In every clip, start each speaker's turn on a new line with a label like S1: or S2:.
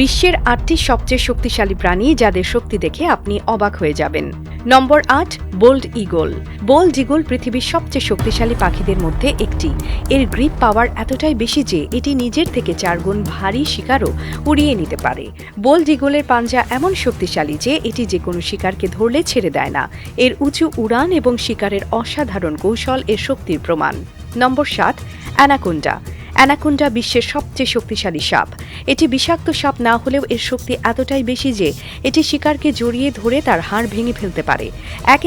S1: বিশ্বের ৮টি সবচেয়ে শক্তিশালী প্রাণী যাদের শক্তি দেখে আপনি অবাক হয়ে যাবেন। নম্বর ৮, বোল্ড ঈগল। বোল্ড ঈগল পৃথিবীর সবচেয়ে শক্তিশালী পাখিদের মধ্যে একটি। এর গ্রিপ পাওয়ার এতটাই বেশি যে এটি নিজের থেকে ৪ গুণ ভারী শিকারও উড়িয়ে নিতে পারে। বোল্ড ঈগলের পাঞ্জা এমন শক্তিশালী যে এটি যে কোনো শিকারকে ধরলে ছেড়ে দেয় না। এর উঁচু উড়ান এবং শিকারের অসাধারণ কৌশল এর শক্তির প্রমাণ। নম্বর ৭, অ্যানাকোন্ডা। অ্যানাকোন্ডা বিশ্বের সবচেয়ে শক্তিশালী সাপ। এটি বিষাক্ত সাপ না হলেও এর শক্তি এতটাই বেশি যে এটি শিকারকে জড়িয়ে ধরে তার হাড় ভেঙে ফেলতে পারে।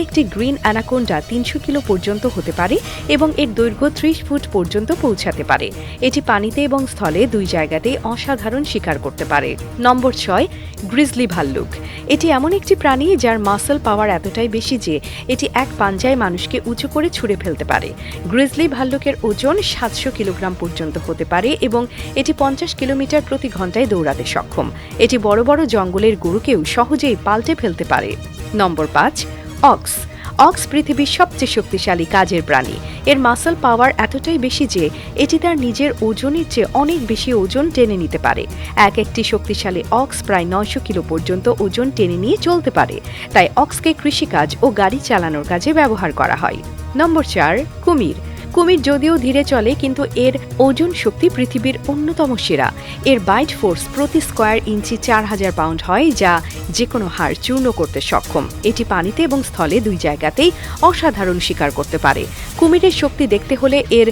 S1: একটি গ্রিন অ্যানাকোন্ডা ৩০০ কিলো পর্যন্ত হতে পারে এবং এর দৈর্ঘ্য ৩০ ফুট পর্যন্ত পৌঁছাতে পারে। এটি পানিতে এবং স্থলে দুই জায়গাতেই অসাধারণ শিকার করতে পারে। নম্বর ৬, গ্রিজলি ভাল্লুক। এটি এমন একটি প্রাণী যার মাসল পাওয়ার এতটাই বেশি যে এটি এক পাঞ্জায় মানুষকে উঁচু করে ছুঁড়ে ফেলতে পারে। গ্রিজলি ভাল্লুকের ওজন ৭০০ কিলোগ্রাম পর্যন্ত হতে পারে এবং এটি ৫০ কিলোমিটার প্রতি ঘন্টায় দৌড়াতে সক্ষম। এটি বড় বড় জঙ্গলের গরুকেও সহজেই পাল্টে ফেলতে পারে। নম্বর ৫, অক্স। অক্স পৃথিবীর সবচেয়ে শক্তিশালী কাজের প্রাণী। এর মাসল পাওয়ার এতটাই বেশি যে এটি তার নিজের ওজনের চেয়ে অনেক বেশি ওজন টেনে নিতে পারে। একটি শক্তিশালী অক্স প্রায় ৯০০ কিলো পর্যন্ত ওজন টেনে নিয়ে চলতে পারে। তাই অক্সকে কৃষিকাজ ও গাড়ি চালানোর কাজে ব্যবহার করা হয়। নম্বর ৪, কুমির। কুমির যদিও ধীরে চলে কিন্তু এর ওজন শক্তি পৃথিবীর অন্যতম সেরা। এর বাইট ফোর্স প্রতি স্কয়ার ইঞ্চি ৪,০০০ পাউন্ড হয়, যা যে কোনো হাড় চূর্ণ করতে সক্ষম। এটি পানিতে এবং স্থলে দুই জায়গাতেই অসাধারণ শিকার করতে পারে। কুমিরের শক্তি দেখতে হলে এর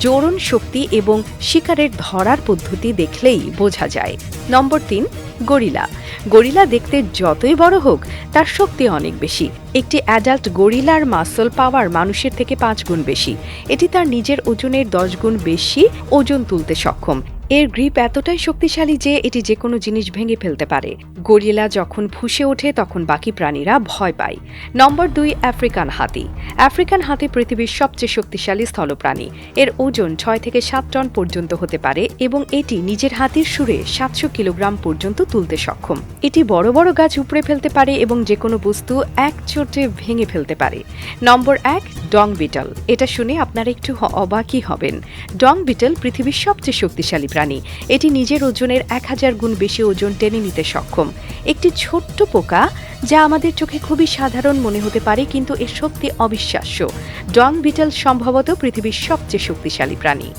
S1: জোড়ন শক্তি এবং শিকারের ধরার পদ্ধতি দেখলেই বোঝা যায়। নম্বর ৩, গরিলা। গরিলা দেখতে যতই বড় হোক তার শক্তি অনেক বেশি। একটি অ্যাডাল্ট গরিলার মাসল পাওয়ার মানুষের থেকে ৫ গুণ বেশি। এটি তার নিজের ওজনের ১০ গুণ বেশি ওজন তুলতে সক্ষম। এর গ্রিপ এতটাই শক্তিশালী যে এটি যে কোনো জিনিস ভেঙে ফেলতে পারে। গরিলা যখন ফুঁসে ওঠে তখন বাকি প্রাণীরা ভয় পায়। নম্বর ২, আফ্রিকান হাতি। আফ্রিকান হাতি পৃথিবীর সবচেয়ে শক্তিশালী স্থলপ্রাণী। এর ওজন ৬ থেকে ৭ টন পর্যন্ত হতে পারে এবং এটি নিজের হাতির সুরে ৭০০ কিলোগ্রাম পর্যন্ত তুলতে সক্ষম। এটি বড় বড় গাছ উপড়ে ফেলতে পারে এবং যে কোনো বস্তু এক চোটে ভেঙে ফেলতে পারে। নম্বর ১, ডং বিটল। এটা শুনে আপনারা একটু অবাকই হবেন। ডং বিটল পৃথিবীর সবচেয়ে শক্তিশালী প্রাণী। এটি নিজের ওজনের ১,০০০ গুণ বেশি ওজন টেনে নিতে সক্ষম। একটি ছোট্ট পোকা যা আমাদের চোখে খুবই সাধারণ মনে হতে পারে কিন্তু এর শক্তি অবিশ্বাস্য। ডং বিটল সম্ভবত পৃথিবীর সবচেয়ে শক্তিশালী প্রাণী।